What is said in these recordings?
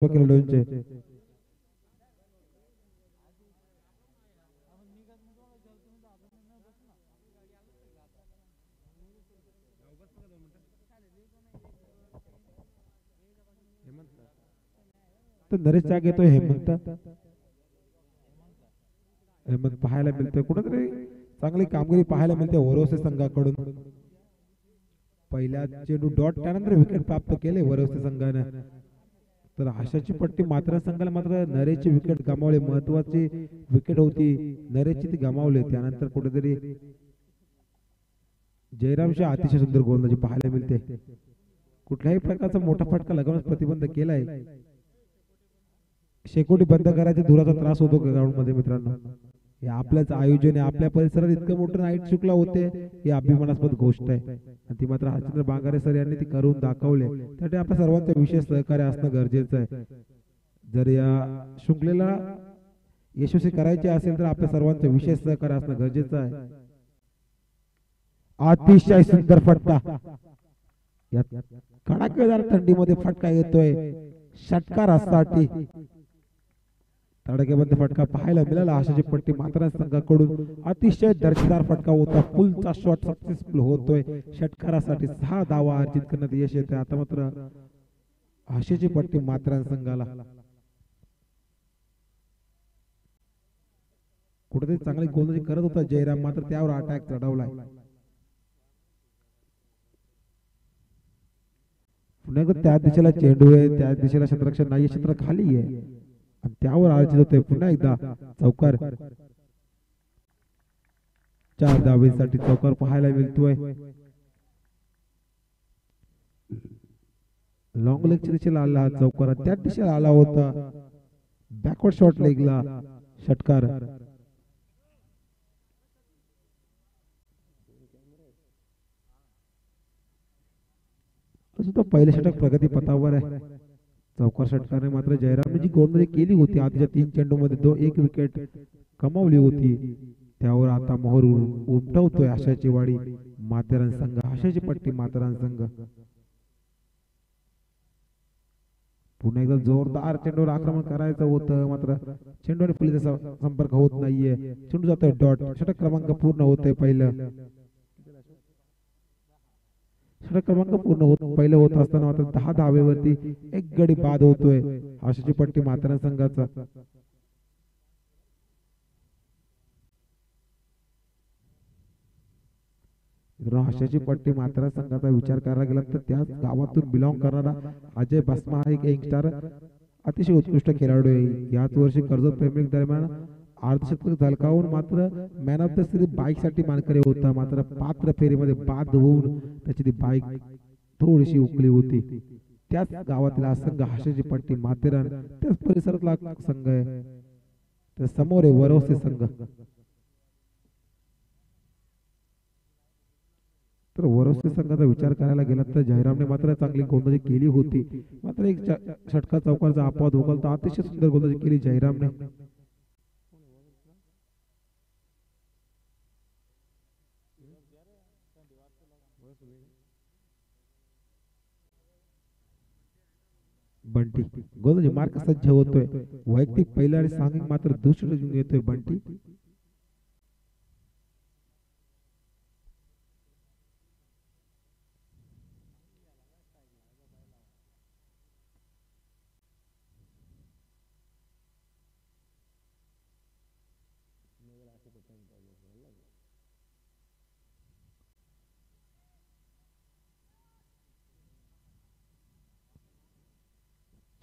खेळाडूंचे तर नरेश जाग येतोय हेमंत हेमंत पाहायला मिळतोय कुठेतरी चांगली कामगिरी पाहायला मिळते वरोसे संघाकडून पहिल्या चेंडू डॉट त्यानंतर विकेट प्राप्त केले वरोसे संघाने तर आशाची पट्टी मात्र संघाला मात्र नरेशची विकेट गमावली महत्वाची विकेट होती नरेशची ती गमावली त्यानंतर कुठेतरी जयरामशी अतिशय सुंदर गोलंदाजी पाहायला मिळते कुठल्याही प्रकारचा मोठा फटका लगावण्यास प्रतिबंध केलाय शेकोटी बंद करायचा धुराचा त्रास होतो ग्राउंड मध्ये मित्रांनो हे आपल्याच आयोजन आहे आपल्या परिसरात इतकं मोठं नाईट शुक्ला होते ही अभिमानास्पद गोष्ट आहे आणि ती मात्र हरचंद्र बांगारे सर यांनी ती करून दाखवले त्यासाठी आपल्या सर्वांचं विशेष सहकार्य असणं गरजेचं आहे जर या शृंखलेला यशस्वी करायचे असेल तर आपल्या सर्वांचं विशेष सहकार्य असणं गरजेचं आहे अतिशय सुंदर फटका या कडाकेदार थंडीमध्ये फटका येतोय षटकारासाठी तडकेबंद फटका पाहायला मिळाला आशाची पट्टी मात्र संघाकडून अतिशय दर्जेदार फटका होता फुलचा शॉट सक्सेसफुल होतोय षटकारासाठी 6 धावा अर्जित करण्यात यश येते आता मात्र आशाची पट्टी मात्र संघाला कुठेतरी चांगली गोलंदाजी करत होता जयराम मात्र त्यावर अटॅक चढवलाय पुन्हा त्या दिशेला चेंडू आहे त्या दिशेला क्षेत्ररक्षण नाही क्षेत्र खाली आहे आणि त्यावर अर्जित होतोय पुन्हा एकदा चौकार 4 धावेसाठी चौकार पाहायला मिळतोय लॉंग लेगच्या दिशेला आला हा चौकार त्या दिशेला आला होता बॅकवर्ड शॉट लेगला षटकार तो पहिले षटक प्रगती पथावर आहे चौकार षटकाने मात्र जयरामने जी गोलंदाजी केली होती आधीच्या 3 चेंडूमध्ये 1 विकेट कमावली होती त्यावर आता मोहर उमटवतोय आशाची वाडी माथेरान संघ आशाची पट्टी माथेरान संघ पुन्हा एकदा जोरदार चेंडूवर आक्रमण करायचं होतं मात्र चेंडू आणि फुलीचा संपर्क होत नाहीये चेंडू जातोय डॉट षटक क्रमांक पूर्ण होतोय पहिलं षटक क्रमांक पूर्ण पहिलं होत असताना मात्र 10 धावेवरती 1 गडी बाद होतोय आशाची पट्टी माथेरान संघाचा आशाची पट्टी माथेरान संघाचा विचार करायला गेला तर त्याच गावातून बिलॉंग करणारा अजय भस्मा हा एक यंगस्टर अतिशय उत्कृष्ट खेळाडू आहे याच वर्षी कर्जत प्रीमियर लीग दरम्यान अर्धशतक झळकावून मात्र man of the series bike साठी मानकरी होता मात्र पात्र फेरीमध्ये बाद होऊन त्याची ती बाईक थोडीशी उकली होती त्याच गावातील हा संघ आशाची पट्टी माथेरान त्याच परिसरातला संघ आहे त्या समोर आहे वरोसे संघ तर वरोसे संघाचा विचार करायला गेला तर जयरामने मात्र चांगली गोलंदाजी केली होती मात्र एक षटका चौकारचा अपवाद वगळता अतिशय सुंदर गोलंदाजी केली जयरामने बंटी गोलंदाजी मार्क सज्ज होतोय वैयक्तिक पहिला आणि सांघिक मात्र दुसरं घेऊन येतोय बंटी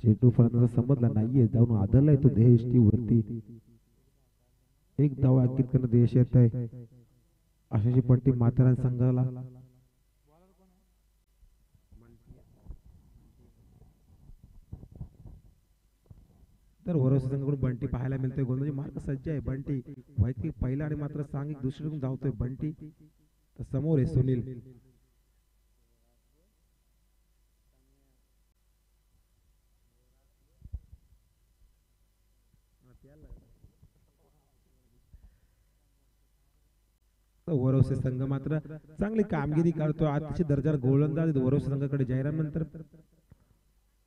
चेंडू फलंदाजा समजला नाहीये जाऊन आदरलाय तो देहष्टी वरती 1 धाव अंकित करण्यात यश येत आहे आशाची पट्टी माथेरान संघाला तर वरोसे संघाकडून बंटी पाहायला मिळतोय गोलंदाजी मार्क सज्ज आहे बंटी वैयक्तिक पहिला आणि मात्र सांघिक दुसरीकडून धावतोय बंटी तर समोर आहे सुनील वरोसे संघ मात्र चांगली कामगिरी करतो अतिशय दर्जादार गोलंदाज वरोसे संघाकडे जयराम नंतर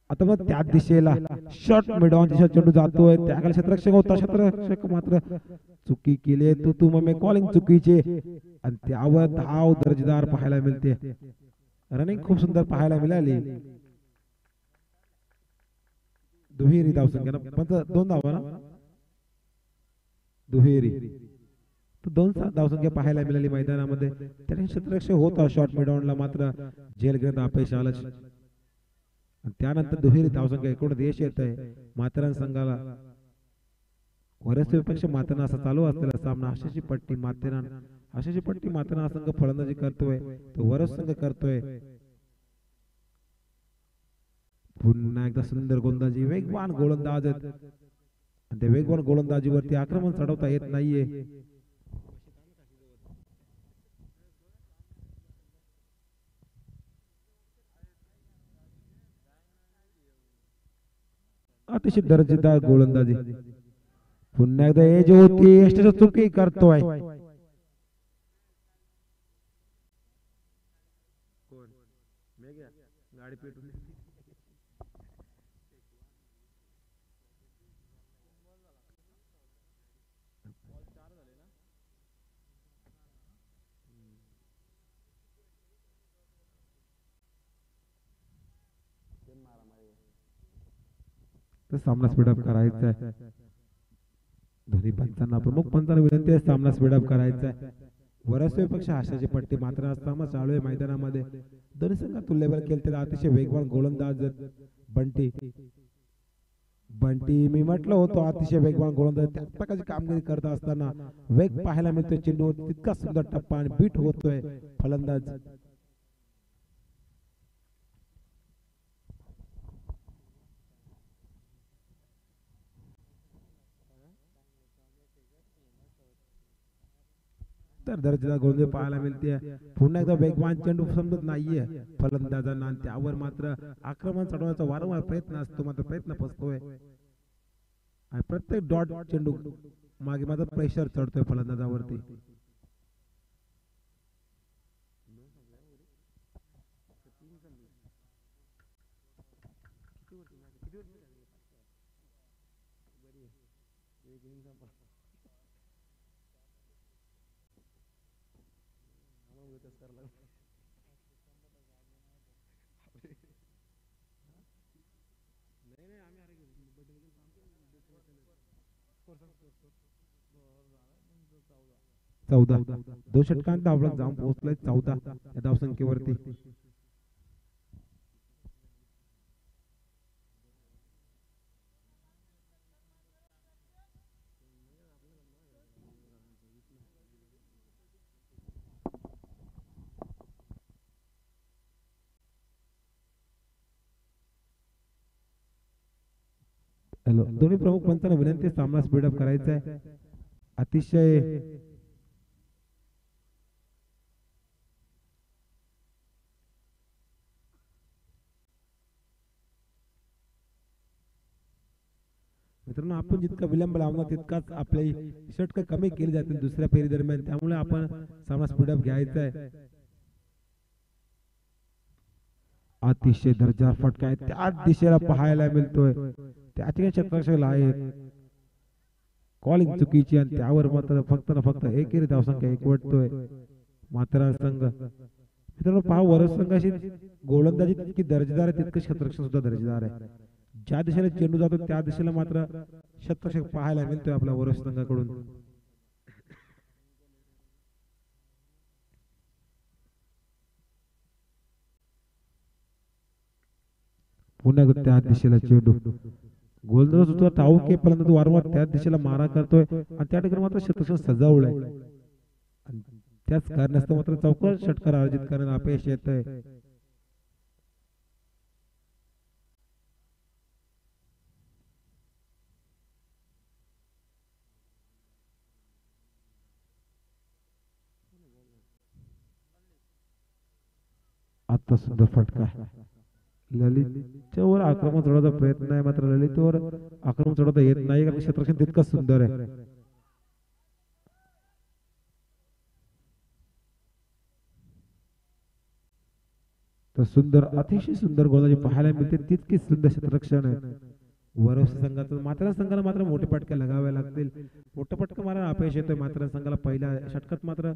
आता मग त्या दिशेला शॉर्ट मिड ऑन दिशा चेंडू जातोय, त्याकडे क्षेत्ररक्षक होता, क्षेत्ररक्षक मात्र चुकी केली, तू मग कॉलिंग चुकीचे आणि त्यावर धाव दर्जेदार पाहायला मिळते. रनिंग खूप सुंदर पाहायला मिळाली. दुहेरी धावसंख्या ना, दोन धावा ना, दुहेरी तर दोन धावसंख्या पाहायला मिळाली मैदानामध्ये. त्याने क्षेत्ररक्षक होता शॉर्ट मिडॉनला, मात्र झेल घेणं अपयश आलंच. त्यानंतर दुहेरी धावसंख्या एकूण देश येत आहे माथेरान संघाला. वरसपेक्षा माथेरान असा चालू असलेला सामना, आशाची पट्टी माथेरान हा संघ फलंदाजी करतोय, तो वरस संघ करतोय. पुन्हा एकदा सुंदर गोलंदाजी, वेगवान गोलंदाज आहेत आणि त्या वेगवान गोलंदाजीवरती आक्रमण चढवता येत नाहीये. अतिशय दर्जेदार गोलंदाजी. पुन्हा एकदा एज होती, चुकी करतोय. तर सामना स्पीडअप करायचा आहे. दोन्ही पंचांना, प्रमुख पंचांना विनंती आहे सामना स्पीडअप करायचा आहे. वरसपेक्षा आशाची पट्टी मात्र सामना चालू आहे मैदानामध्ये. दोन्ही संघात तुल्यबळ केले, अतिशय वेगवान गोलंदाज बंटी मी म्हटलं होतं अतिशय वेगवान गोलंदाज. त्याच प्रकारची कामगिरी करत असताना वेग पाहायला मिळतोय, चेंडू तितका सुंदर टप्पा आणि बीट होतोय फलंदाज. तर दर्जेदार गोलंदाजी पाहायला मिळते. पुन्हा एकदा वेगवान चेंडू समजत नाहीये फलंदाजांना आणि त्यावर मात्र आक्रमण चढवण्याचा वारंवार प्रयत्न असतो, मात्र प्रयत्न फसतोय आणि प्रत्येक डॉट चेंडू मागे मात्र प्रेशर चढतोय फलंदाजावरती. चौदा 2 षटकांत धावफलक जाऊन पोहोचलाय 14 या धावसंख्येवरती. हॅलो, दोन्ही प्रमुख पंचांना विनंती सामना स्पीडअप करायचा आहे. अतिशय मित्रांनो, आपण जितका विलंब लावणार तितकाच आपली षटक कमी केली जातील दुसऱ्या फेरी दरम्यान, त्यामुळे आपण सामना स्पीडअप घ्यायचा आहे. अतिशय दर्जा फटका आहे, त्याच दिशेला पाहायला मिळतोय. त्याचे क्षेत्ररक्षक आहेत, कॉलिंग चुकीची आणि त्यावर मात्र फक्त एकेरी धावसंख्या एकवटतोय माथेरान संघ. मित्रांनो पहा, वरस संघाची गोलंदाजी तितकी दर्जेदार आहे, तितकं क्षेत्ररक्षण सुद्धा दर्जेदार आहे. ज्या दिशेला चेंडू जातो त्या दिशेला मात्र क्षेत्ररक्षक पाहायला मिळतोय आपल्या वरस संघाकडून. पुन्हा त्या दिशेला चेंडू, गोलंदाज सुद्धा ठाऊक परंतु वारंवार त्याच दिशेला मारा करतोय आणि त्या ठिकाणी मात्र क्षेत्ररक्षण सजावलंय. त्याच कारणास्तव मात्र चौकार षटकार आयोजित करण्यात अपयश येत आहे. आता सुद्धा फटका, ललितच्या वर आक्रमण चढवण्याचा प्रयत्न आहे, मात्र ललितवर आक्रमण चढवता येत नाही कारण क्षेत्ररक्षण तितकंच सुंदर आहे. तर सुंदर अतिशय सुंदर गोलंदाजी पाहायला मिळते तितकीच सुंदर क्षेत्ररक्षण आहे वरवसे संघातून मात्र संघाला मात्र मोठे फटके लगावे लागतील मोठे फटका मारा अपयश येतोय मात्र संघाला पहिल्या षटकात मात्र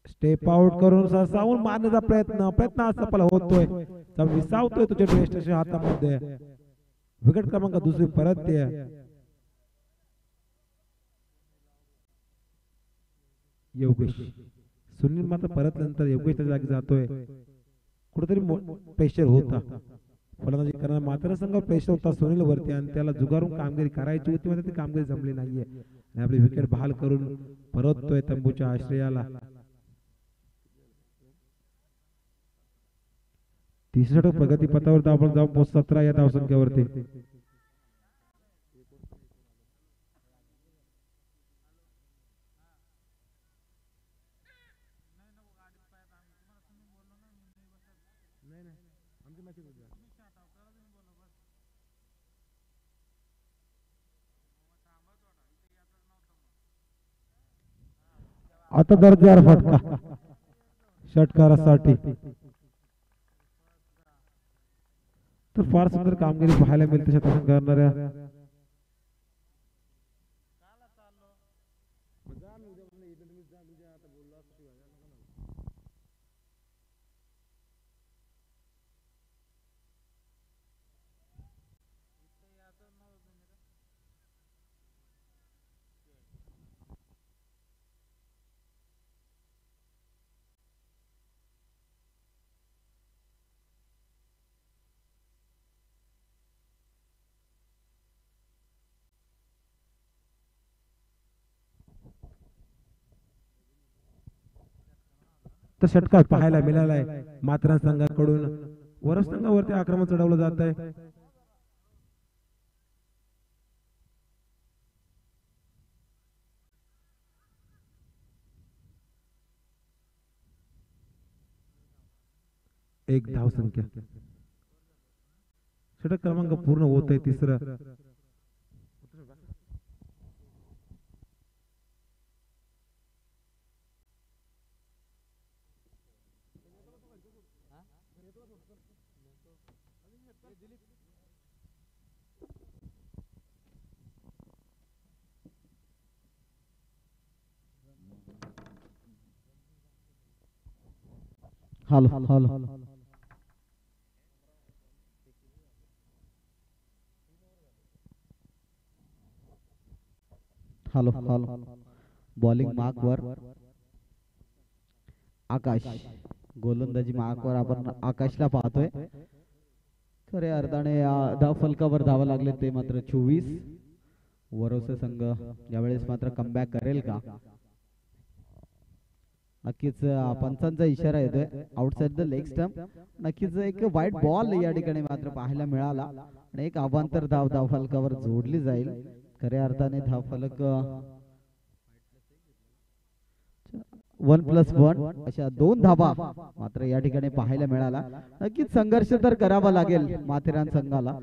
स्टेप आउट करून सरसावून मारण्याचा प्रयत्न असफल होतोय विसावतोय तुझ्या ड्रेस्टच्या हातामध्ये विकेट क्रमांक दुसरी परत ते योगेश सुनील मात्र परत नंतर योगेश त्या जागी जातोय कुठेतरी प्रेशर होता फलंदाजी करणार मात्र संघ प्रेशर होता सुनील वरती आणि त्याला जुगारून कामगिरी करायची होती मात्र ती कामगिरी जमली नाहीये आणि आपली विकेट बहाल करून परततोय तंबूच्या आश्रयाला तिसऱ्या प्रगती पथावर आपण जाऊन पोहोच 17 या धावसंख्येवरती आता दर्जेदार फटका षटकारासाठी तर फार सुंदर कामगिरी पाहायला मिळते शतक करणाऱ्या तर षटकार पाहायला मिळालाय मात्र संघाकडून वरस संघावरती आक्रमण चढवलं जात आहे एक धाव संख्या षटक क्रमांक पूर्ण होत आहे तिसरं hello hello hello hello bowling mark वर आकाश गोलंदाजी मार्क वर आपण आकाशला पाहतोय खऱ्या अर्थाने धाव फलकावर धावा लागले ते मात्र 24 वरोसे संघ यावेळेस मात्र कमबॅक करेल का नक्कीच पंचांचा इशारा येतोय आउटसाइड द लेग स्टंप नक्कीच एक वाईट बॉल या ठिकाणी मात्र पाहायला मिळाला आणि एक अवांतर धाव फलकावर जोडली जाईल खऱ्या अर्थाने धाव फलक 1+1 अशा 2 धावा मात्र या ठिकाणी पाहायला मिळाला नक्कीच संघर्ष तर करावा लागेल माथेरान संघाला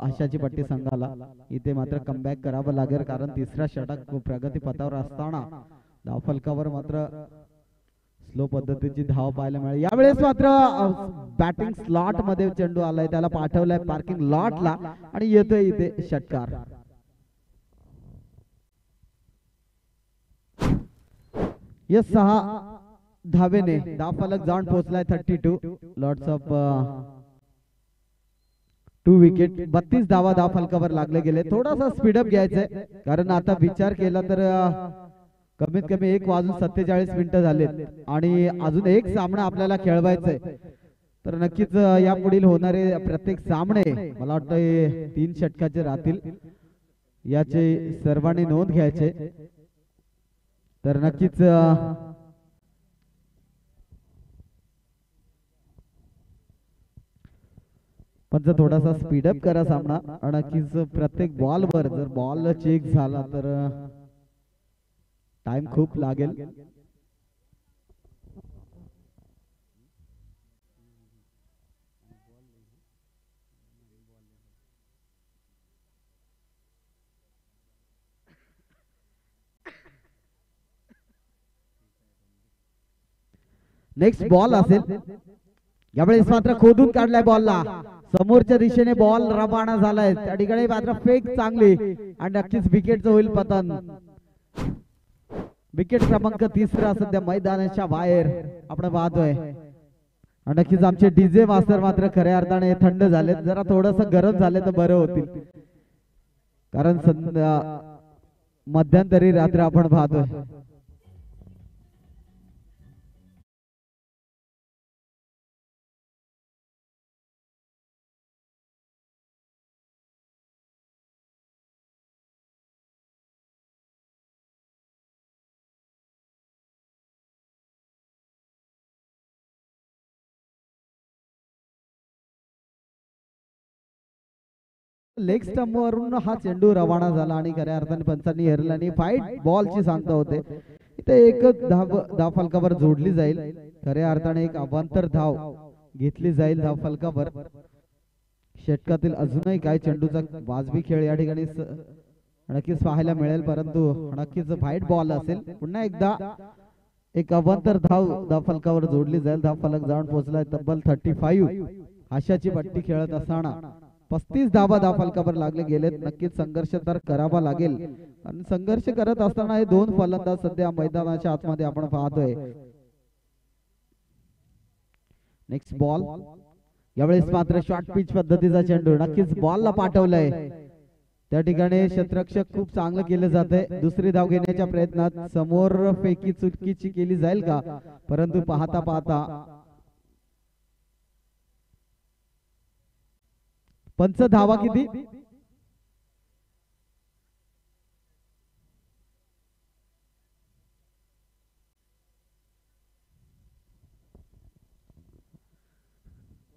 आशाची पट्टी संघाला इथे मात्र कमबॅक करावं लागेल कारण तिसरा षटक प्रगती पथावर असताना धाव फलकावर मात्र स्लो पद्धतीची धाव पाहायला मिळाली यावेळेस मात्र बॅटिंग स्लॉट मध्ये चेंडू आलाय त्याला पाठवलाय पार्किंग लॉटला आणि येतोय इथे षटकार या 6 धावेने धाव फलक जाऊन पोहोचलाय 32 लॉट्स ऑफ 2 विकेट 32 धावा धाव फलकावर लागले गेले थोडासा स्पीडअप घ्यायचंय कारण आता विचार केला तर कमीत कमी 1:47 मिनिटं झालेत आणि अजून एक सामना आपल्याला खेळवायचा तर नक्कीच यापुढील होणारे प्रत्येक सामने मला वाटतं 3 षटकाचे राहतील याचे सर्वांनी नोंद घ्यायचे तर नक्कीच पण जर थोडासा स्पीडअप करा सामना नक्कीच प्रत्येक बॉलवर जर बॉल चेक झाला तर टाइम खूप लागेल नेक्स्ट बॉल असेल. यावेळेस मात्र खोदून काढलाय बॉलला. समोरच्या दिशेने बॉल रवाना झालाय. त्या ठिकाणी मात्र फेक चांगली आणि नक्कीच विकेटचं होईल पतन. विकेट क्रमांक 3 सध्या मैदानाच्या बाहेर आपण पाहतोय. आणि नक्कीच आमचे डीजे मास्टर मात्र खऱ्या अर्थाने थंड झालेत. जरा थोडस गरम झाले तर बरं होतील. कारण मध्यंतरी रात्र आपण पाहतोय. लेग स्टंप वरून हा चेंडू रवाना झाला आणि खऱ्या अर्थाने पंचांनी हेरला आणि फाईट बॉलची सांगता होते. इथे एक धाव फलकावर जोडली जाईल. खऱ्या अर्थाने एक अवांतर धाव घेतली जाईल धाव फलकावर. षटकातील अजूनही काय चेंडूचा वाजवी खेळ या ठिकाणी नक्कीच पाहायला मिळेल. परंतु नक्कीच फाईट बॉल असेल. पुन्हा एकदा एक अवांतर धाव फलकावर जोडली जाईल. धाव फलक जाऊन पोहोचलाय तब्बल 35. आशाची पट्टी खेळत असताना 35 धावा धाव फलकावर लागले गेलेत. नक्कीच संघर्ष तर करावा लागेल. आणि संघर्ष करत असताना हे दोन फलंदाज सध्या मैदानाच्या आतमध्ये आपण पाहतोय. Next ball. यावेळेस मात्र शॉर्ट पिच पद्धतीचा चेंडू नक्कीच बॉलला पाठवलाय. त्या ठिकाणी क्षेत्ररक्षक खूप चांगलं केलं जाते. दुसरी धाव घेण्याच्या प्रयत्नात समोर फेकी चुटकीची केली जाईल का. परंतु पाहता पाहता पंच धावा किती.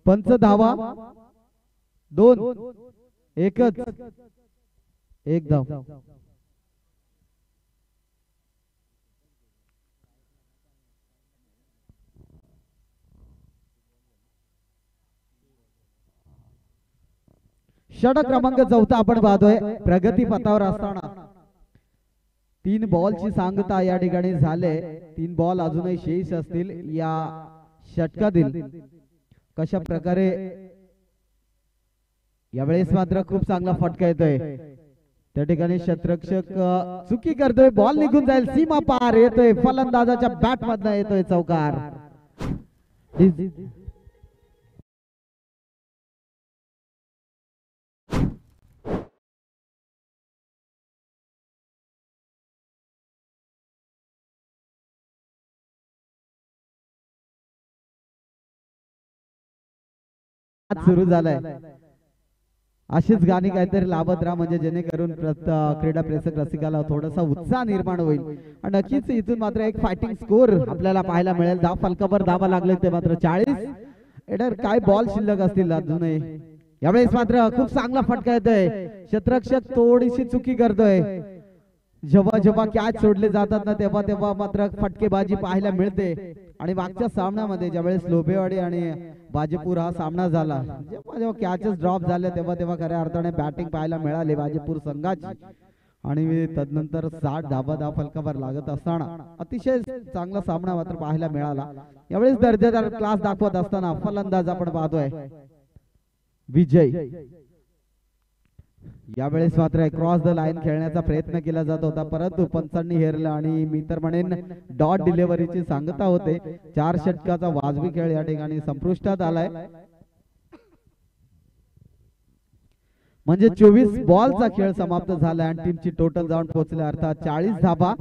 पंच धावा 2 एकच. एक धाव. षटक क्रमांक 4 आपण पाहतोय. प्रगती पथावर असताना 3 बॉलची सांगता या ठिकाणी झाले. 3 बॉल अजूनही शेष असतील या षटकातील. कशा प्रकारे यावेळेस मात्र खूप चांगला फटका येतोय. त्या ठिकाणी क्षेत्ररक्षक चुकी करतोय. बॉल निघून जाईल. सीमा पार येतोय. फलंदाजाच्या बॅट मधनं येतोय चौकार. सुरू झालाय. अशीच गाणी काहीतरी लाभत राहा म्हणजे जेणेकरून क्रीडा प्रेक्षक रसिकाला थोडासा उत्साह निर्माण होईल. आणि नक्कीच इथून मात्र एक फायटिंग स्कोर आपल्याला पाहायला मिळेल. धाव फलकावर धावा लागले ते मात्र 40. एडर काय बॉल शिल्लक असतील अजूनही. यावेळेस मात्र खूप चांगला फटका येतोय. क्षेत्ररक्षक थोडीशी चुकी करतोय. जेव्हा जेव्हा कॅच सोडले जातात ना तेव्हा तेव्हा मात्र फटकेबाजी पाहायला मिळते. आणि मागच्या सामन्यामध्ये ज्यावेळेस लोभेवाडी आणि बाजीपूर हा सामना झाला जेव्हा जेव्हा कॅचेस ड्रॉप झाले तेव्हा तेव्हा खऱ्या अर्थाने बॅटिंग पाहायला मिळाली बाजीपूर संघाची. आणि तदनंतर 60 धावा धाव फलकावर लागत असताना अतिशय चांगला सामना मात्र पाहायला मिळाला. यावेळेस दर्जेदार क्लास दाखवत असताना फलंदाज आपण पाहतोय विजय. यावेळेस मात्र क्रॉस द लाईन खेळण्याचा प्रयत्न केला जात होता परंतु पंचांनी हेरलं आणि मी तर म्हणेन डॉट डिलिव्हरीची सांगता होते. 4 षटकाचा वाजवी खेळ या ठिकाणी संपुष्टात आलाय. म्हणजे 24 बॉलचा खेळ समाप्त झाला आणि टीमची टोटल जाऊन पोहोचले अर्थात 40 धावा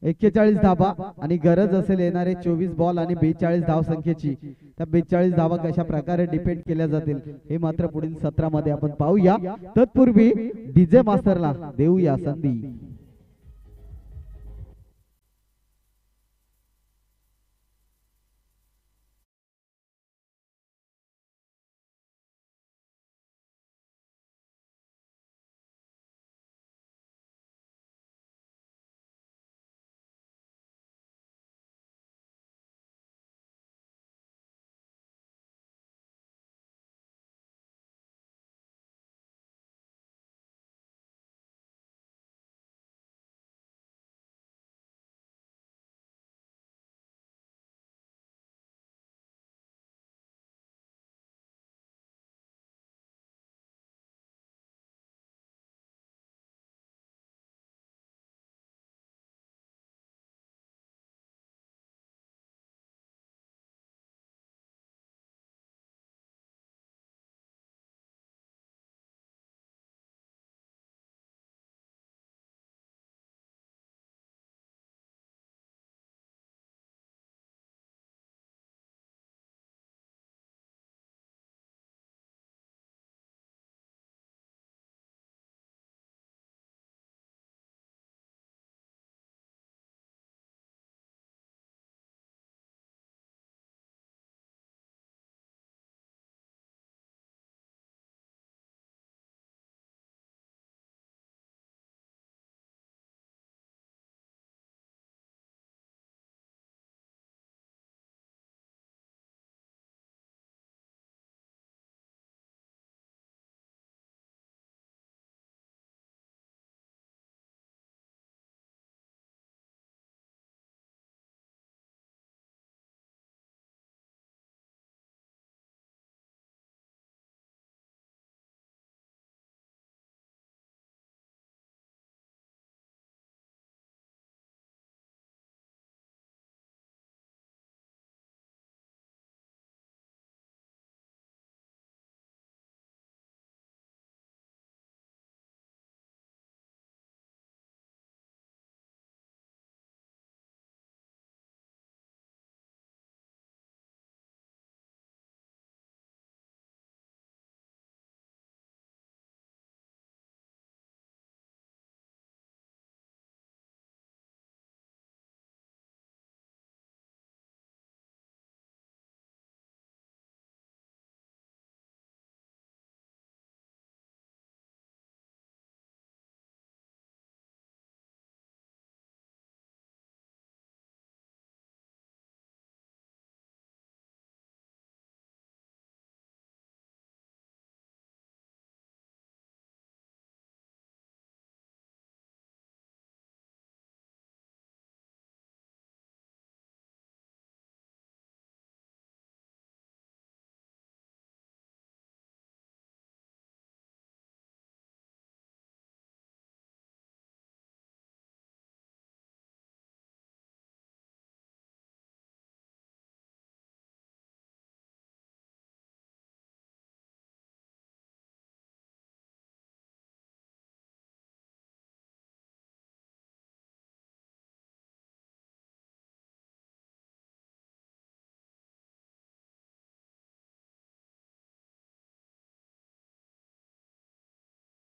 41 धावा आणि गरज असेल येणारे 24 बॉल आणि 42 धाव संख्येची. त्या 42 धावा कशा प्रकारे डिपेंड केल्या जातील हे मात्र पुढील सत्रामध्ये आपण पाहूया. तत्पूर्वी डीजे मास्टरला देऊया संधी.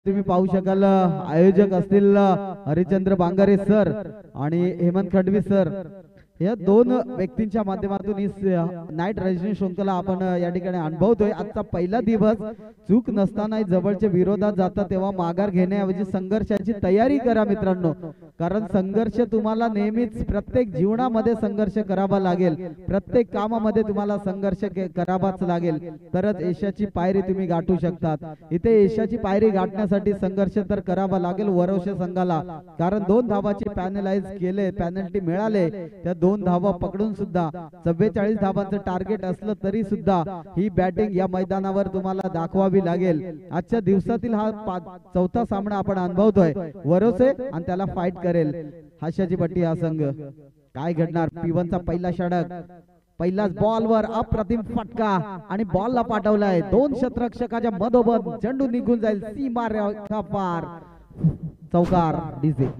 तुम्ही पाहू शकाल आयोजक असतील हरिचंद्र बांगारे सर आणि हेमंत खंडवी सर, या दोन व्यक्तींच्या माध्यमातून ही नाईट रेजिडेंट शृंखला आपण या ठिकाणी अनुभवतोय. आजचा पहिला दिवस चूक नसताना जवळच्या विरोधात जाता तेव्हा माघार घेण्याऐवजी संघर्षाची तयारी करा मित्रांनो, कारण संघर्ष तुम्हाला नेहमीच प्रत्येक जीवनामध्ये संघर्ष करावा लागेल, प्रत्येक कामामध्ये तुम्हाला संघर्ष करावाच लागेल, तरच यशाची पायरी तुम्ही गाठू शकतात. इथे यशाची पायरी गाठण्यासाठी संघर्ष तर करावा लागेल वरोशे संघाला, कारण 2 धावाची पॅनलाइज केले, पेनल्टी मिळाले, त्या 2 धावा पकडून सुद्धा 44 धावांचं टार्गेट असलं तरी सुद्धा ही बॅटिंग या मैदानावर तुम्हाला दाखवावी लागेल. आजच्या दिवसातील हा चौथा सामना आपण अनुभवतोय. वरोसे आणि त्याला फाईट करेल हास्याची पट्टी हा संघ. काय घडणार? P1 चा पहिला षटक, पहिलाच बॉलवर अप्रतिम फटका आणि बॉलला पाठवलाय 2 क्षेत्ररक्षकाच्या मधोमध, चेंडू निघून जाईल सीमा रेषा पार, चौकार डीजे.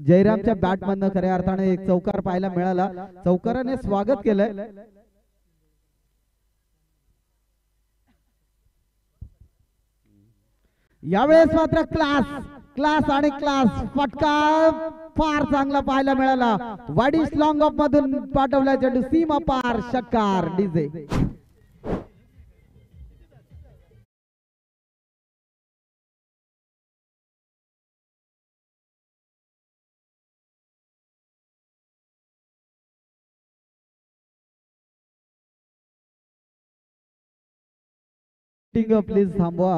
जयरामच्या बॅट मधनं खऱ्या अर्थाने एक चौकार पाहायला मिळाला. चौकाराने स्वागत केलंय. यावेळेस मात्र क्लास आणि क्लास फटका फार चांगला पाहायला मिळाला. वाडीस लॉंग ऑफ मधून पाठवला चेंडू सीमा पार, षटकार डीजे. प्लीज थांबवा.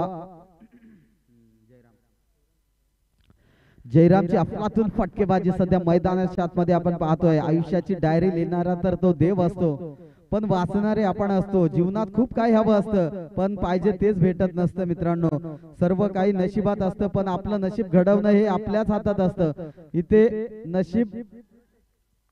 जयरामची अफलातून फटकेबाजी सध्या मैदानाच्या आतमध्ये आपण पाहतोय. आयुष्याची डायरी लिहिणारा तर तो देव असतो, पण वाचणारे आपण असतो. जीवनात खूप काही हवं असतं, पण पाहिजे तेच भेटत नसतं मित्रांनो. सर्व काही नशिबात असतं, पण आपलं नशीब घडवणं हे आपल्याच हातात असतं. इथे नशीब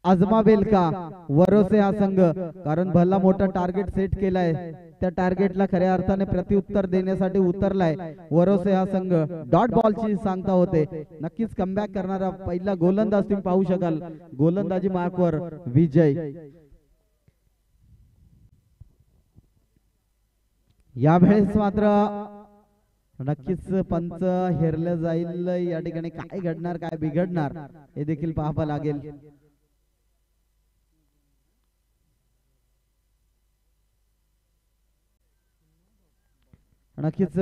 आजमावेल का वरोसे हा संघ, कारण भला मोठा टार्गेट सेट केलाय, त्या टार्गेटला खऱ्या अर्थाने प्रत्युत्तर देण्यासाठी उतरलाय वरोसे हा संघ. डॉट बॉलची सांगता होते. नक्कीच कमबॅक करणारा पहिला गोलंदाज तुम्ही पाहू शकाल. गोलंदाजी मार्कवर विजय. यावेळेस मात्र नक्कीच पंच हेरलं जाईल. या ठिकाणी काय घडणार, काय बिघडणार हे देखील पाहावं लागेल. नक्कीच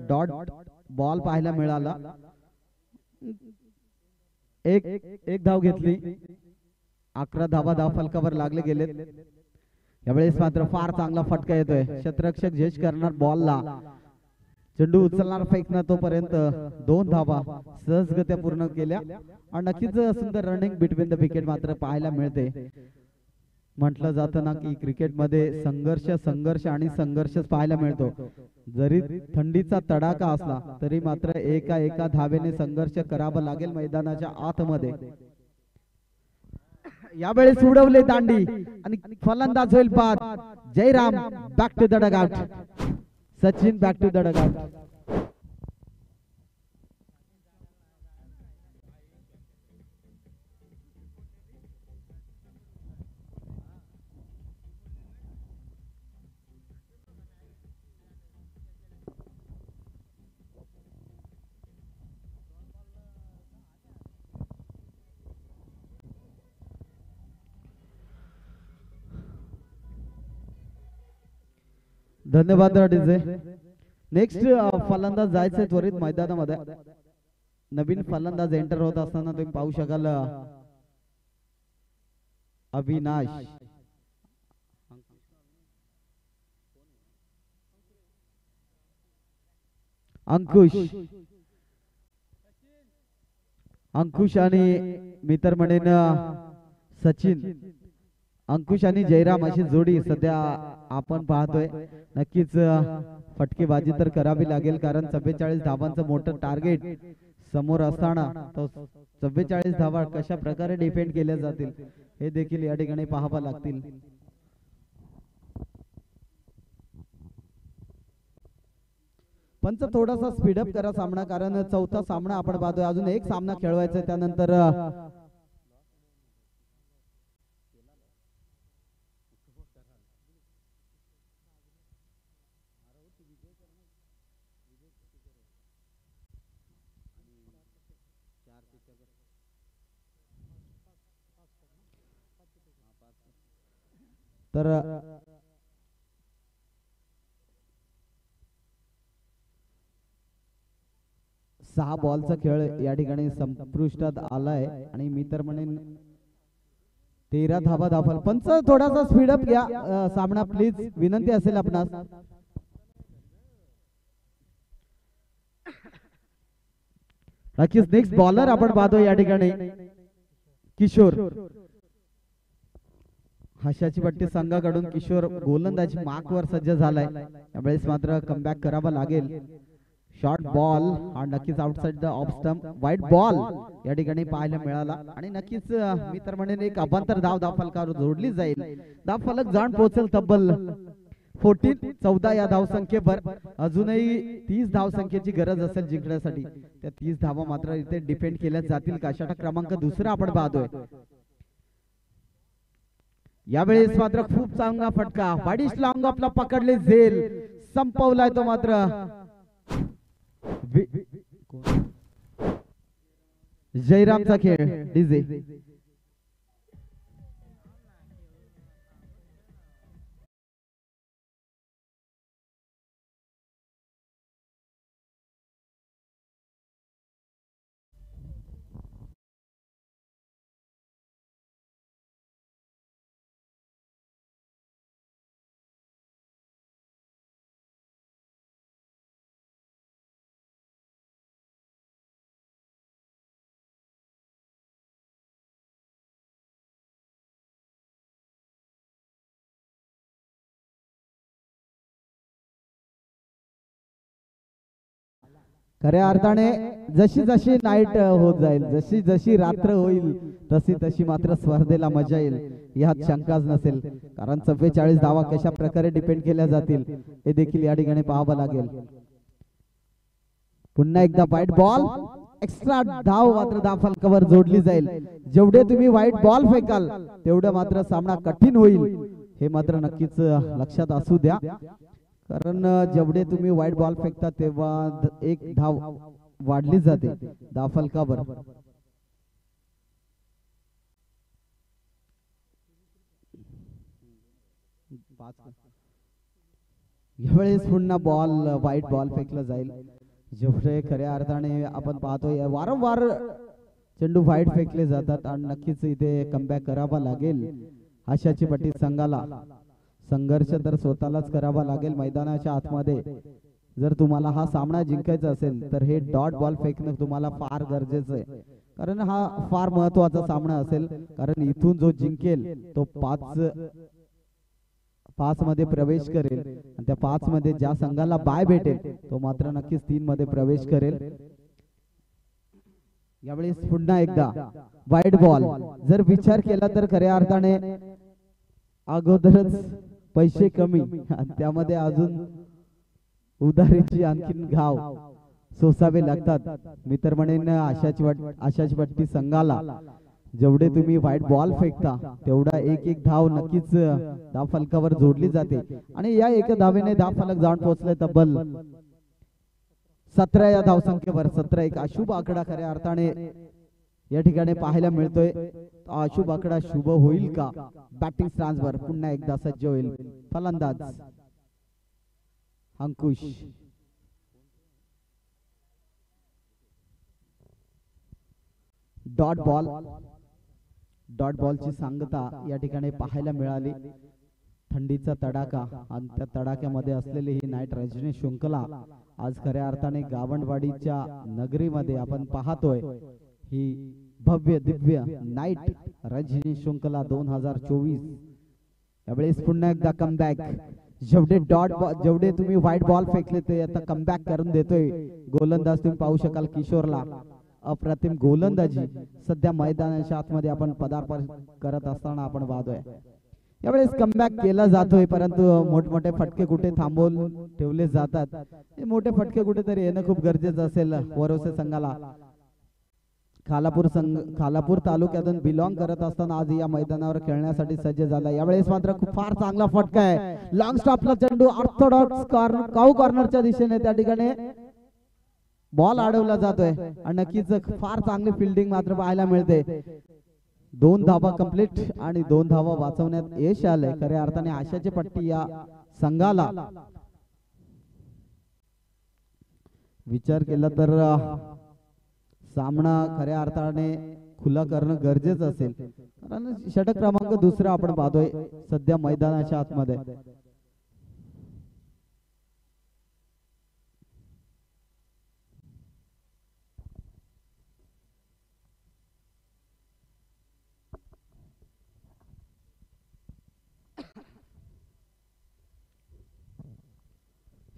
डॉट बॉल पाहायला मिळाला. एक धाव घेतली. 11 धावा फलकावर लागले गेलेत. यावेळेस मात्र फार चांगला फटका येतोय. क्षेत्ररक्षक झेज करणार बॉलला, चेंडू उचलणार फेकणार, तोपर्यंत 2 धावा सहजगत्या पूर्ण केल्या. आणि नक्कीच सुंदर रनिंग बिटवीन द विकेट मात्र पाहायला मिळते. म्हटलं जातं ना की क्रिकेटमध्ये संघर्ष आणि संघर्षच पाहायला मिळतो. जरी थंडीचा तडाखा असला तरी मात्र एका धावेने संघर्ष करावा लागेल मैदानाच्या आतमध्ये. यावेळेस उडवले दांडी आणि फलंदाज होईल बाद. Jayaram back to the dugout. Sachin back to the dugout. धन्यवाद डीजे. नेक्स्ट फलंदाज जायचे त्वरित मैदानामध्ये. नवीन फलंदाज एंटर होत असताना तुम्ही पाहू शकाल अविनाश, अंकुश आणि मित्र म्हणेन सचिन. अंकुश आणि जयराम अशी जोडी सध्या आपण पाहतोय. नक्कीच फटकेबाजी तर करावी लागेल, कारण 44 धावांचं मोठं टार्गेट समोर असताना तो 44 धावा कशा प्रकारे डिफेंड केल्या जातील हे देखील या ठिकाणी पाहावं लागतील. पंच थोडासा स्पीडअप करा सामना, कारण चौथा सामना आपण पाहतोय, अजून एक सामना खेळवायचा आहे, त्यानंतर तर 6 बॉलचा खेळ या ठिकाणी संपुष्टात आलाय आणि मी तर म्हणेन 13 धावा दाखल. पंच थोडासा स्पीडअप घ्या सामना प्लीज, विनंती असेल आपणास. नक्कीच नेक्स्ट बॉलर आपण पाहतो या ठिकाणी किशोर. हाशाची पट्टी संघाकडून किशोर गोलंदाजी मार्कवर सज्ज झालाय, यावेळेस मात्र कमबॅक करावा लागेल. शॉर्ट बॉल हा नक्कीच outside the off stump, white ball या ठिकाणी पाहायला मिळाला आणि नक्कीच मी तर म्हणेन एक अभ्यंतर धाव फलकावर जोडली जाईल. धाव फलक जाऊन पोहोचेल तब्बल 14 या धावसंख्येवर. अजूनही 30 धावसंख्येची गरज असेल जिंकण्यासाठी. त्या 30 धावा मात्र इथे डिपेंड केल्या जातील का? षटक क्रमांक 2 आपण पाहतोय. यावेळेस मात्र खूप चांगला फटका, वाडीश लॉंग आपला पकडले झेल, संपवलाय तो मात्र. जयरामचा खेळ डीजे. खऱ्या अर्थाने जशी जशी नाईट होत जाईल, जशी जशी रात्र होईल, तशी तशी मात्र स्पर्धेला मजा येईल, यात शंकाच नसेल. कारण 44 धावा कशा प्रकारे डिपेंड केल्या जातील हे देखील या ठिकाणी पाहावं लागेल. पुन्हा एकदा व्हाईट बॉल, एक्स्ट्रा धाव मात्र धाव फलकावर जोडली जाईल. जेवढे तुम्ही व्हाईट बॉल फेकाल तेवढं मात्र सामना कठीण होईल, हे मात्र नक्कीच लक्षात असू द्या. कारण जेवढे तुम्ही व्हाईट बॉल फेकता तेव्हा एक धाव वाढली जाते धाव फलकावर. यावेळेस पुन्हा बॉल व्हाईट बॉल फेकला जाईल. जेवढे खऱ्या अर्थाने आपण पाहतोय वारंवार चेंडू व्हाईट फेकले जातात आणि नक्कीच इथे कमबॅक करावा लागेल. आशाची पट्टी संघाला. संघर्ष तर स्वतःलाच करावा लागेल मैदानाच्या आतमध्ये. जर तुम्हाला हा सामना जिंकायचा असेल तर हे डॉट बॉल फेकणं तुम्हाला फार गरजेचं आहे, कारण हा फार महत्वाचा सामना असेल. कारण इथून जो जिंकेल तो 5 मध्ये प्रवेश करेल आणि त्या 5 मध्ये ज्या संघाला बाय भेटेल तो मात्र नक्कीच 3 मध्ये प्रवेश करेल. यावेळेस पुन्हा एकदा वाईट बॉल. जर विचार केला तर खऱ्या अर्थाने अगोदरच पैसे कमी, त्यामध्ये अजून उधारीची आणखीन घाव सोसावे लागतात. मी तर म्हणेन आशाची पट्टी संघाला जेवढे तुम्ही व्हाईट बॉल फेकता तेवढा एक एक धाव नक्कीच धाव फलकावर जोडली जाते आणि या एका धावेने धाव फलक जाऊन पोहोचले तब्बल 17 या धावसंख्येवर. 17 एक अशुभ आकडा खऱ्या अर्थाने या ठिकाणी पाहायला मिळतोय. अशुभ आकडा शुभ होईल का? बॅटिंग स्टान्सवर पुन्हा एकदा सज्ज होईल फलंदाज अंकुश. डॉट बॉलची सांगता या ठिकाणी पाहायला मिळाली. थंडीचा तडाखा आणि त्या तडाख्यामध्ये असलेली ही नाईट रजनी शृंखला आज खऱ्या अर्थाने गावंडवाडीच्या नगरीमध्ये आपण पाहतोय. ही भव्य दिव्य नाईट रजनी शृंखला 2024. यावेळेस पुन्हा एकदा कमबॅक. जेवढे तुम्ही व्हाईट बॉल फेकले ते आता कमबॅक करून देतोय गोलंदाज. तुम्ही पाहू शकाल किशोरला अप्रतिम गोलंदाजी सध्या मैदानाच्या आतमध्ये आपण पदार्पण करत असताना आपण पाहतोय. यावेळेस कमबॅक केला जातोय, परंतु मोठमोठे फटके कुठे थांबवून ठेवले जातात. हे मोठे फटके कुठेतरी येणं खूप गरजेचं असेल वरोसे संघाला. खालापूर तालुक्यातून बिलॉंग करत असताना आज या मैदानावर खेळण्यासाठी सज्ज झाला. यावेळेस मात्र खूप फार चांगला फटका आहे. लॉंग स्टॉपला चेंडू ऑर्थोडॉक्स काऊ कॉर्नरच्या दिशेने त्या ठिकाणी बॉल अडवला जातोय आणि नक्कीच फार चांगली फिल्डिंग मात्र पाहायला मिळते. 2 धावा कंप्लीट आणि 2 धावा वाचवण्यात यश आलंय. खऱ्या अर्थाने आशाची पट्टी या संघाला विचार केला तर सामना खऱ्या अर्थाने खुला करणं गरजेचं असेल, कारण षटक क्रमांक 2 आपण पाहतोय सध्या मैदानाच्या आतमध्ये.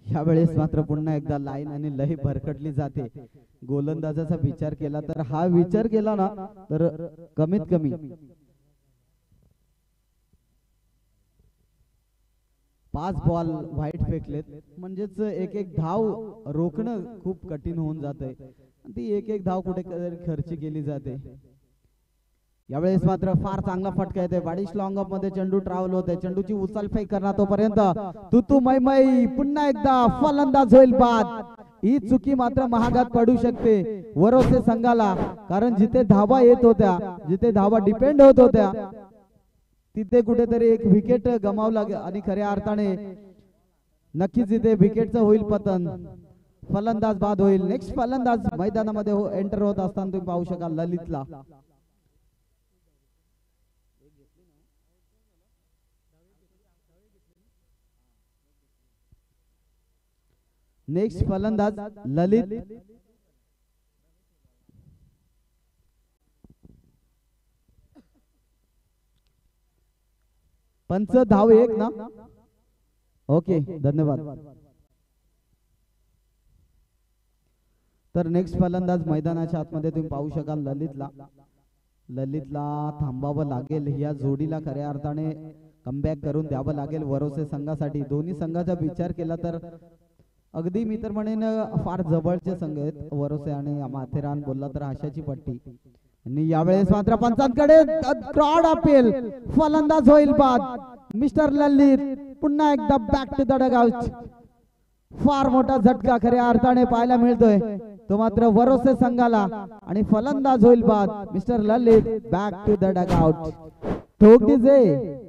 यावेळेस मात्र पुन्हा एकदा लाईन आणि लय भरकटली जाते. गोलंदाजाचा विचार केला तर हा विचार केला ना तर कमीत कमी 5 बॉल वाईट फेकलेत, म्हणजेच एक एक धाव रोखणं खूप कठीण होऊन जाते. ती एक एक धाव कुठे खर्च केली जाते. यावेळेस मात्र फार चांगला फटका येते. वाडिश लॉंग ऑफ मध्ये चेंडू ट्रॅव्हल होते. चेंडूची उचल फेक करणार तोपर्यंत तुतू मै पुन्हा एकदा फलंदाज होईल बाद. ही चुकी मात्र महागात पडू शकते वरोसे संघाला, कारण जिथे धावा येत होत्या, जिथे धावा डिपेंड होत होत्या, तिथे कुठेतरी एक विकेट गमावला आणि खऱ्या अर्थाने नक्कीच इथे विकेटचं होईल पतन. फलंदाज बाद होईल. नेक्स्ट फलंदाज मैदानामध्ये एंटर होत असताना तुम्ही पाहू शकाल ललितला. नेक्स्ट फलंदाज ललित. पंच धाव 1 ना. ओके, धन्यवाद. तर नेक्स्ट फलंदाज मैदानाच्या आतमध्ये तुम्ही पाहू शकाल ललितला थांबावं लागेल. या जोडीला खऱ्या अर्थाने कमबॅक करून द्यावं लागेल वरोसे संघासाठी. दोन्ही संघाचा विचार केला तर अगदी मी तर म्हणेन फार जवळचे संघ आहेत वरोसे आणि माथेरान. बोलला तर आशाची पट्टी. आणि यावेळेस मात्र पंचांकडे क्रॉड अपील. फलंदाज होईल बाद. मिस्टर ललित पुन्हा एकदा बॅक टू द डगआउट. फार मोठा झटका खऱ्या अर्थाने पाहायला मिळतोय तो मात्र वरोसे संघाला, आणि फलंदाज होईल बाद. Mister Lalit back to the dugout. ठोक डीजे.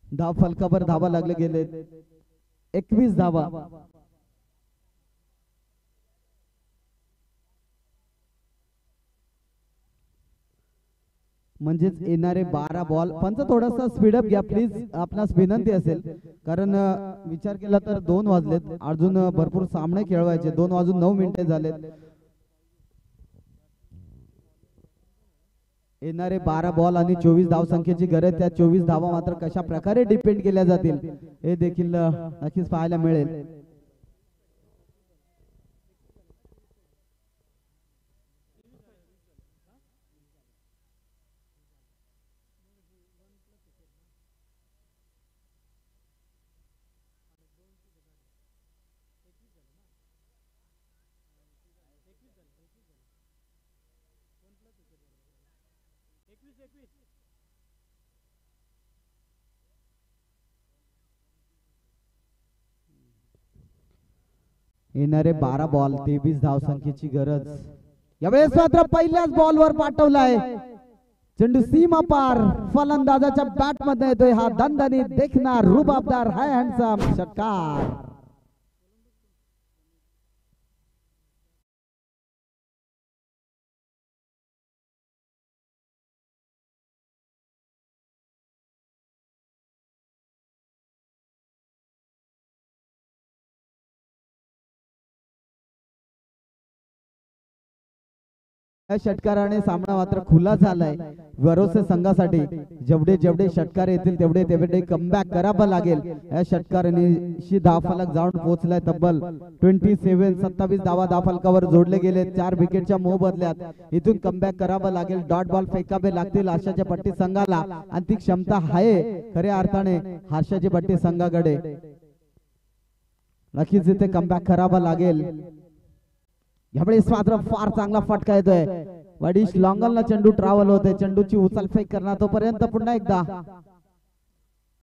धाव फलकावर धावा लागले गेले. 21 धावा. म्हणजेच येणारे 12 बॉल. पंच थोडासा स्पीडअप घ्या प्लीज, आपणास विनंती असेल, कारण विचार केला तर 2 वाजलेत. अजून भरपूर सामने खेळवायचे. 2 वाजून 9 मिनिटे झालेत. येणारे 12 बॉल आणि 24 धाव संख्येची गरज. त्या 24 धावा मात्र कशा प्रकारे डिपेंड केल्या जातील हे देखील नक्कीच पाहायला मिळेल. येणारे 12 बॉल 23 धाव संख्येची गरज. यावेळेस मात्र पहिल्याच बॉलवर पाठवलाय चेंडू सीमा पार. फलंदाजाच्या बॅट मध्ये येतोय हा दणदणीत देखणार रुबाबदार हाय हँडसम षटकार. या षटकाराने सामना मात्र खुला झालाय वरोसे संघासाठी. जेवढे जेवढे षटकार येतील तेवढे तेवढे कमबॅक करावं लागेल. या षटकाराने धावफलक जाऊन पोहोचलाय तब्बल 27 धावा धावफलकावर जोडले गेले 4 विकेटच्या मोबदल्यात. इथून कमबॅक करावं लागेल. डॉट बॉल फेकावे लागतील आशाच्या पट्टी संघाला आणि ती क्षमता आहे खऱ्या अर्थाने आशाची पट्टी संघाकडे. नक्कीच इथे कमबॅक करावं लागेल. यावेळेस मात्र फार चांगला फटका येतोय. वडिश लॉंगलला चेंडू ट्रॅव्हल होते. चेंडूची उचल फेक करणार तोपर्यंत पुन्हा एकदा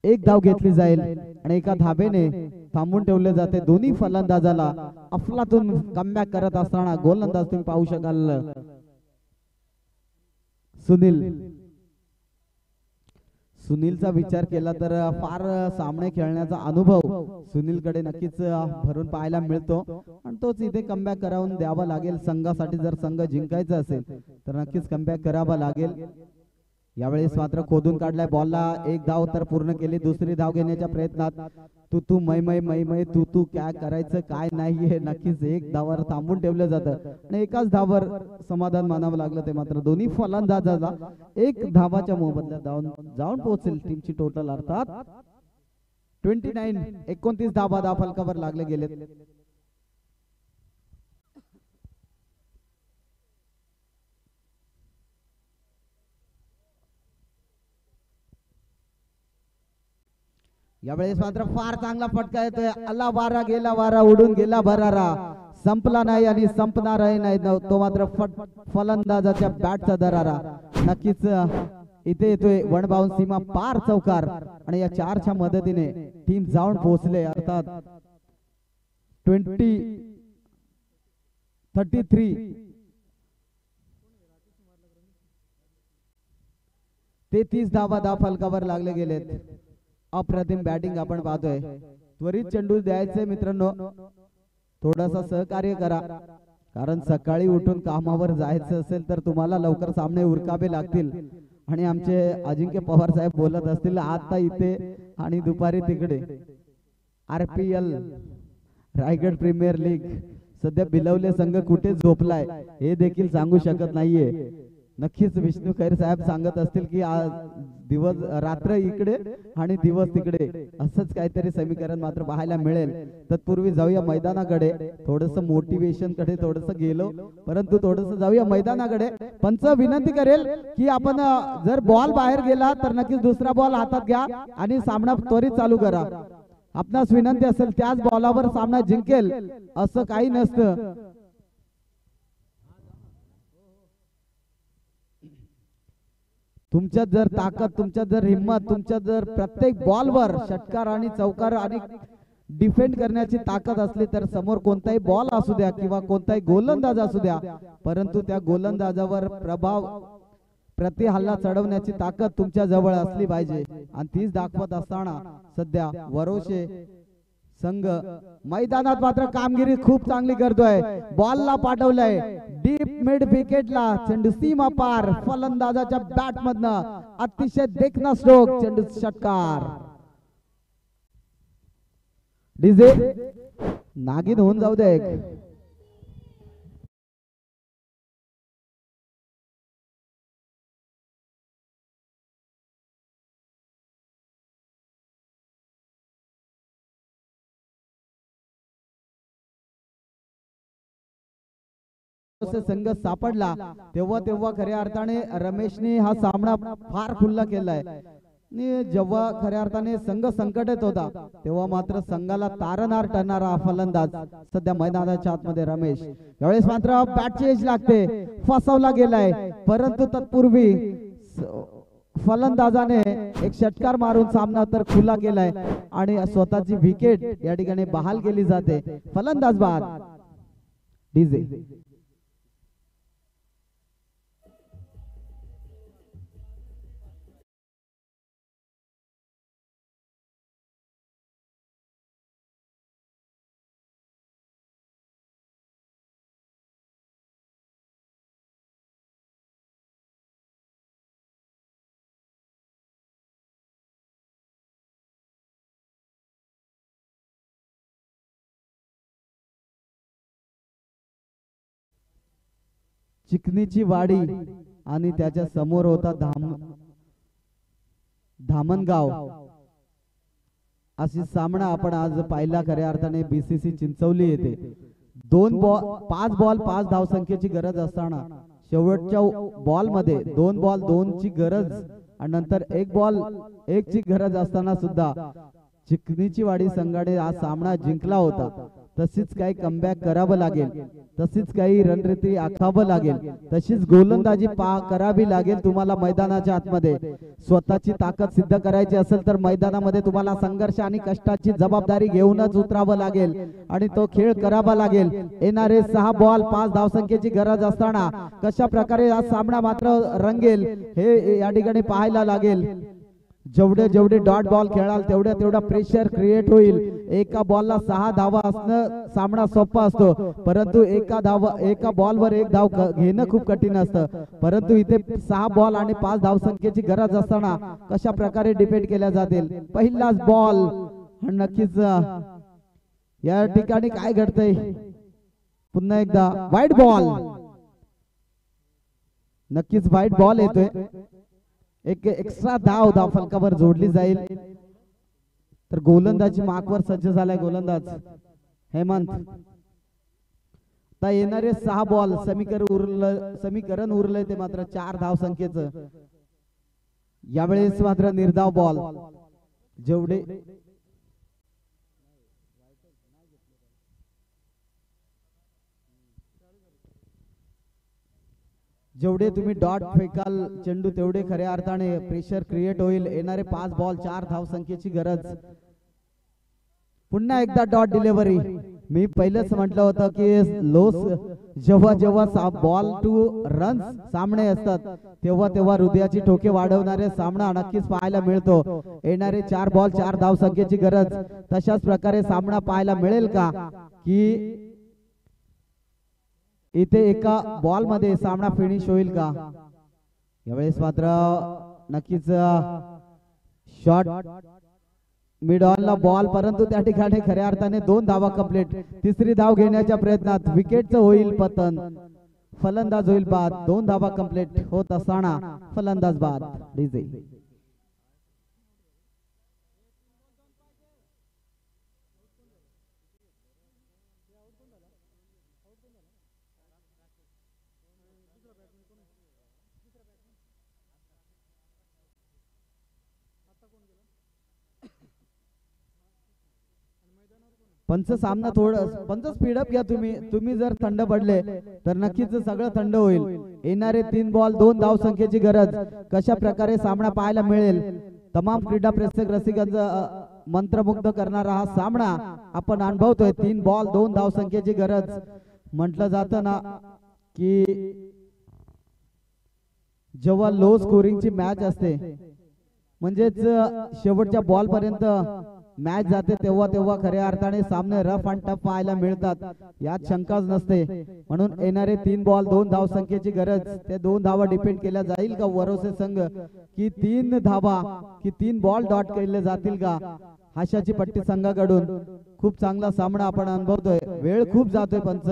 एक धाव घेतली जाईल आणि एका धाबेने थांबून ठेवले जाते दोन्ही फलंदाजाला. अफलातून कमबॅक करत असताना गोलंदाज तुम्ही पाहू शकाल सुनीलचा विचार केला तर फार सामने खेळण्याचा अनुभव सुनीलकडे नक्कीच भरून पाहायला मिळतो आणि तोच इथे कमबॅक करावून द्यावा लागेल संघासाठी. जर संघ जिंकायचा असेल तर नक्कीच कमबॅक करावा लागेल. यावेळेस मात्र खोदून काढलाय बॉलला. एक धाव तर पूर्ण केली. दुसरी धाव घेण्याच्या प्रयत्नात तू मै तू काय करायचं काय नाही हे नक्कीच एक धावावर थांबून ठेवलं जातं आणि एकाच धावावर समाधान मानावं लागलं. ते मात्र दोन्ही फलंदाजाला एक धावाच्या मोबदल्यात जाऊन पोहोचेल टीमची टोटल अर्थात 29 धावा धावफलकावर लागले गेलेत. यावेळेस मात्र फार चांगला फटका येतोय. आला वारा गेला वारा उडून गेला भरारा. संपला नाही आणि संपणारही नाही तो मात्र फलंदाजाच्या बॅटचा दरारा. नक्कीच इथे येतोय वन बाउंड सीमा पार चौकार आणि या 4च्या मदतीने टीम जाऊन पोहोचले अर्थात 33 धावा धावफलकावर लागले गेलेत. अप्रतिम बॅटिंग आपण पाहतोय. त्वरित चेंडू द्यायचे मित्रांनो. थोडासा सहकार्य करा कारण सकाळी उठून कामावर जायचं असेल तर तुम्हाला लवकर सामने उरकावे लागतील आणि आमचे अजिंक्य पवार साहेब बोलत असतील आता इथे आणि दुपारी तिकडे. RPL रायगड प्रीमियर लीग सध्या बिलवले संघ कुठे झोपलाय हे देखील सांगू शकत नाहीये. नक्कीच विष्णू खैर साहेब सांगत असतील की आज दिवस रात्र इकडे आणि दिवस तिकडे असंच काहीतरी समीकरण मात्र पाहायला मिळेल. तत्पूर्वी जाऊया मैदानाकडे. थोडस मोटिवेशन कडे थोडस गेलो परंतु थोडस जाऊया मैदानाकडे. पंच विनंती करेल की आपण जर बॉल बाहेर गेला तर नक्कीच दुसरा बॉल हातात घ्या आणि सामना त्वरित चालू करा. आपणास विनंती असेल त्याच बॉलावर सामना जिंकेल असं काही नसतं. तुमच्यात जर ताकद तुमच्यात जर हिंमत तुमच्यात जर प्रत्येक बॉलवर षटकार आणि चौकार आणि डिफेंड करण्याची ताकद असली तर समोर कोणताही बॉल असू द्या किंवा कोणताही गोलंदाज असू द्या परंतु त्या गोलंदाजावर प्रभाव प्रति हल्ला चढवण्याची ताकद तुमच्या जवळ असली पाहिजे आणि तीच दाखवत असताना सध्या वरोशे संघ मैदानात मात्र कामगिरी खूप चांगली करतोय. बॉलला पाठवलंय डीप मिड विकेटला. चेंडू सीमा पार फलंदाजाच्या बॅट मधनं अतिशय देखणा स्ट्रोक. चेंडू षटकार. डीजे नागिन होऊन जाऊ दे एक. संघ सापडला तेव्हा खऱ्या अर्थाने रमेशने हा सामना फार खुल्ला केलाय. जेव्हा खऱ्या अर्थाने संघ संकटात होता तेव्हा मात्र संघाला तारणारा ठरणारा फलंदाज सध्या मैदानाच्या आतमध्ये रमेश. यावेळेस मात्र बॅटची एज लागते. फसवला गेलाय परंतु तत्पूर्वी फलंदाजाने एक षटकार मारून सामना तर खुला केलाय आणि स्वतःची विकेट या ठिकाणी बहाल केली जाते. फलंदाज बाद. डीजे चिकनीची वाडी आणि त्याच्या समोर होता धामणगाव अशी सामना आपण आज पाहिला खऱ्या अर्थाने बीसीसी चिंचवली येते. 5 बॉल 5 धावसंख्येची गरज असताना शेवटच्या बॉल मध्ये 2 बॉल 2 ची गरज आणि नंतर 1 बॉल 1 ची गरज असताना सुद्धा चिकनीची वाडी संघाने हा सामना जिंकला होता. तशीच काही कमबॅक करावं लागेल, तशीच काही रणनीती आखावं लागेल, तशीच गोलंदाजी करावी लागेल. तुम्हाला मैदानाच्या आतमध्ये स्वतःची ताकद सिद्ध करायची असेल तर मैदानामध्ये तुम्हाला संघर्ष आणि कष्टाची जबाबदारी घेऊनच उतरावं लागेल आणि तो खेळ करावा लागेल. येणारे 6 बॉल 5 धावसंख्येची गरज असताना कशा प्रकारे हा सामना मात्र रंगेल हे या ठिकाणी पाहायला लागेल. जेवढे डॉट बॉल खेळाल तेवढा प्रेशर क्रिएट होईल. एका बॉलला 6 धावा असणं सामना सोपा असतो, परंतु एका बॉलवर 1 धाव घेणं खूप कठीण असतं. परंतु इथे 6 बॉल आणि 5 धावसंख्येची गरज असताना कशा प्रकारे डिपेंड केल्या जातील. पहिलाच बॉल नक्कीच या ठिकाणी काय घडतंय. पुन्हा एकदा वाईट बॉल, नक्कीच वाईट बॉल येतोय. एक एक्स्ट्रा धाव फलकावर जोडली जाईल. तर गोलंदाजी मार्कवर सज्ज झालाय गोलंदाज हेमंत. आता येणारे 6 बॉल समीकरण उरलंय ते मात्र 4 धावसंख्येचं. यावेळेस मात्र निर्धाव बॉल जेवढे तुम्ही डॉट फेकाल चेंडू तेवढे खऱ्या अर्थाने प्रेशर क्रिएट होईल. येणारे 5 बॉल 4 धावसंख्येची गरज. पुन्हा एकदा डॉट डिलिव्हरी. मी पहिलेच म्हटलं होतं की जेव्हा बॉल टू रन्स सामने असतात तेव्हा हृदयाची ठोके वाढवणारे सामना नक्कीच पाहायला मिळतो. येणारे 4 बॉल 4 धावसंख्येची गरज. तशाच प्रकारे सामना पाहायला मिळेल का की इथे एका बॉल मध्ये सामना फिनिश होईल का. यावेळेस मात्र नक्कीच शॉट मिड ऑन ला बॉल, परंतु त्या ठिकाणी खऱ्या अर्थाने 2 धावा कंप्लीट. तिसरी धाव घेण्याच्या प्रयत्नात विकेटचं होईल पतन, फलंदाज होईल बाद. 2 धावा कंप्लीट होत असताना फलंदाज बाद. डीजे पंच सामना पंच स्पीडअप घ्या. तुम्ही जर थंड पडले तर नक्कीच सगळं थंड होईल. येणारे 3 बॉल 2 धावसंख्येची गरज. कशा प्रकारे सामना पाहायला मिळेल. तमाम क्रीडा प्रेक्षक रसिकांचा मंत्रमुग्ध करणारा हा सामना आपण अनुभवतोय. 3 बॉल 2 धावसंख्येची गरज. म्हटलं जातं ना की जेव्हा लो स्कोरिंगची मॅच असते म्हणजेच शेवटच्या बॉल पर्यंत मॅच जाते तेव्हा खऱ्या अर्थाने सामने रफ आणि टफ पाहायला मिळतात, यात शंकाच नसते. म्हणून येणारे 3 बॉल 2 धावसंख्येची गरज. ते 2 धावा डिपेंड केल्या जाईल का वरोसे संघ की 3 धावा की 3 बॉल डॉट केले जातील का आशाची पट्टी संघाकडून. खूप चांगला सामना आपण अनुभवतोय. वेळ खूप जातोय पंच.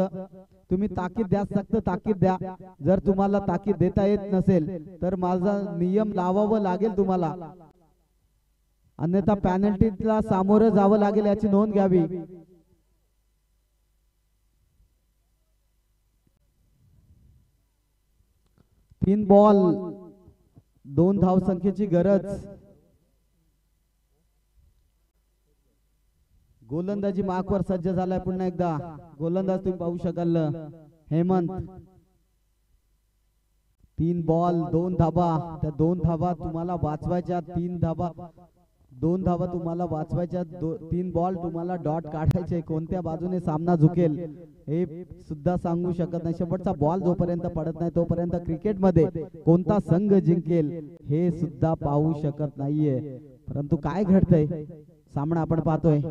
तुम्ही ताकीद द्या, सक्त ताकीद द्या. जर तुम्हाला ताकीद देता येत नसेल तर माझा नियम लावावं लागेल तुम्हाला, अन्यथा पॅनल्टीला सामोरं जावं लागेल याची नोंद घ्यावी. तीन बॉल 2 धावसंख्येची गरज. गोलंदाजी मार्कवर सज्ज झालाय पुन्हा एकदा गोलंदाज. तुम्ही पाहू शकाल हेमंत. 3 बॉल 2 धावा. त्या 2 धावा तुम्हाला वाचवायच्या. 3 धावा 2 धावा तुम्हाला वाचवायच्या. 3 बॉल तुम्हाला डॉट काढायचे. कोणत्या बाजूने सामना झुकेल हे सुद्धा सांगू शकत नाही. शेवटचा बॉल जोपर्यंत पडत नाही तोपर्यंत क्रिकेटमध्ये कोणता संघ जिंकेल हे सुद्धा पाहू शकत नाहीये. परंतु काय घडतंय सामना आपण पाहतोय.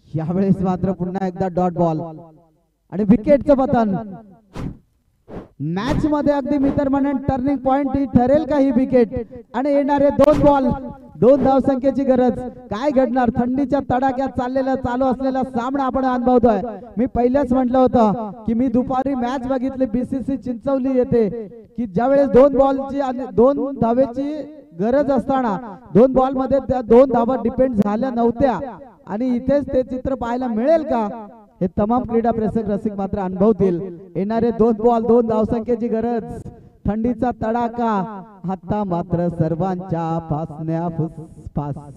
यावेळेस मात्र पुन्हा एकदा डॉट बॉल आणि विकेटचं पतन. मॅच मध्ये अगदी मित्र म्हणून टर्निंग पॉइंट ही ठरेल का ही विकेट आणि येणारे 2 बॉल 2 धावसंख्येची गरज. काय घडणार? थंडीच्या तडाख्यात चालू असलेला सामना आपण अनुभवतोय. मी पहिलेच म्हटलं होतं की मी दुपारी मॅच बघितली BCC चिंचवली येते की ज्यावेळेस 2 बॉलची आणि 2 धावेची गरज असताना 2 बॉल मध्ये त्या 2 धावा डिपेंड झाल्या नव्हत्या आणि इथेच ते चित्र पाहायला मिळेल का हे तमाम क्रीडा प्रेक्षक रसिक मात्र अनुभवतील. येणारे 2 बॉल 2 धावसंख्येची गरज. थंडीचा तडाखा आता मात्र सर्वांच्या फासण्या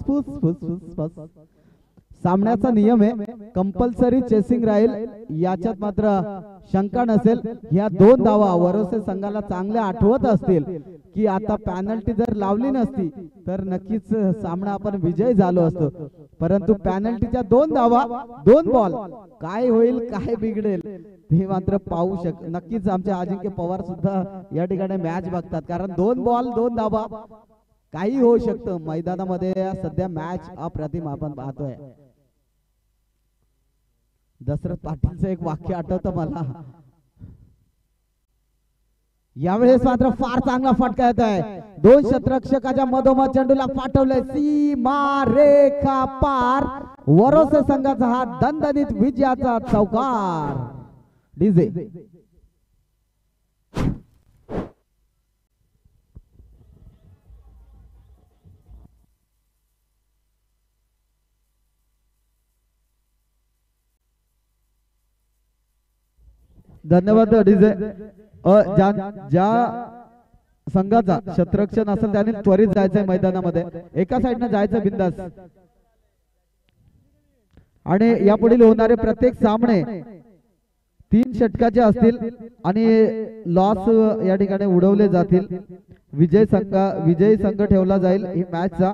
फुसफुस. सामन्याचा नियम आहे कंपल्सरी चेसिंग राहील, याच्यात मात्र शंका नसेल. ह्या 2 धावा वरोसे संघाला चांगल्या आठवत असतील की आता पॅनल्टी जर लावली नसती तर नक्कीच सामना आपण विजय झालो असतो. परंतु पॅनल्टीच्या 2 धावा 2 बॉल काय होईल काय बिघडेल ते मात्र पाहू नक्कीच आमचे अजिंक्य पवार सुद्धा या ठिकाणी मॅच बघतात, कारण 2 बॉल 2 धावा काही होऊ शकतं मैदानामध्ये. सध्या मॅच अप्रतिम आपण पाहतोय. दशरथ पाटीलचं एक वाक्य आठवतं मला. यावेळेस मात्र फार चांगला फटका येत आहे. 2 क्षेत्ररक्षकाच्या मधोमध चेंडूला पाठवलंय सीमा रेखा पार. वरोसे संघाचा हा दणदणीत विजयाचा चौकार. डीजे धन्यवाद डीजे. ज्या संघाचा क्षेत्ररक्षण असेल त्याने त्वरित जायचंय मैदानामध्ये, एका साइडनं जायचं बिंदास. आणि यापुढील होणारे प्रत्येक सामने 3 षटकाचे असतील आणि लॉस या ठिकाणी उडवले जातील. विजयी संघ ठेवला जाईल ही मॅचचा.